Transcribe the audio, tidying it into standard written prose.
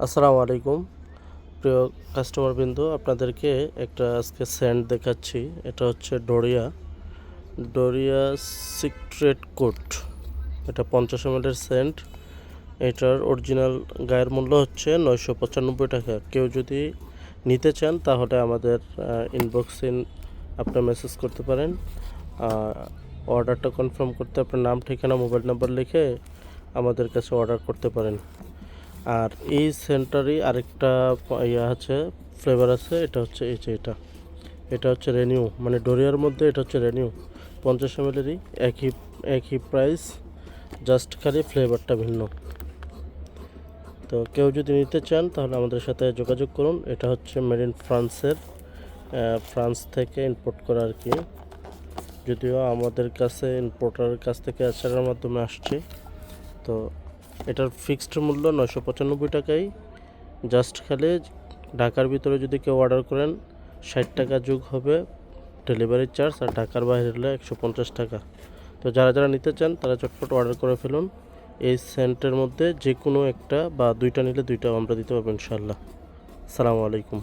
আসসালামু আলাইকুম প্রিয় কাস্টমার বিন্দু, আপনাদেরকে একটা আজকে সেন্ট দেখাচ্ছি। এটা হচ্ছে ডোরিয়া সিক্রেট কোট। এটা 50 ml সেন্ট। এটার অরিজিনাল গায়ের মূল্য হচ্ছে 995 টাকা। কেউ যদি নিতে চান তাহলে আমাদের ইনবক্সে আপনি মেসেজ করতে পারেন। অর্ডারটা কনফার্ম করতে আপনার নাম, ঠিকানা, মোবাইল নাম্বার লিখে আমাদের কাছে অর্ডার করতে পারেন। আর এই সেন্টারই আরেকটা আছে, ফ্লেভার আছে। এটা হচ্ছে এই যে এটা হচ্ছে রেনিউ, মানে ডোরিয়ার মধ্যে এটা হচ্ছে রেনিউ। 50 ml একই প্রাইস, জাস্ট খালি ফ্লেভারটা ভিন্ন। তো কেউ যদি নিতে চান তাহলে আমাদের সাথে যোগাযোগ করুন। এটা হচ্ছে মেড ইন ফ্রান্সের, ফ্রান্স থেকে ইম্পোর্ট করা আর কি। যদিও আমাদের কাছে ইম্পোর্টারের কাছ থেকে আচারের মাধ্যমে আসছে। তো এটার ফিক্সড মূল্য 995 টাকাই। জাস্ট খালি ঢাকার ভিতরে যদি কেউ অর্ডার করেন 60 টাকা যোগ হবে ডেলিভারি চার্জ, আর ঢাকার বাইরে হলে 150 টাকা। তো যারা যারা নিতে চান তারা চটপট অর্ডার করে ফেলুন। এই সেন্টের মধ্যে যে কোনো একটা বা দুইটা নিলে দুইটাও আমরা দিতে পারবো ইনশাল্লাহ। আসসালামু আলাইকুম।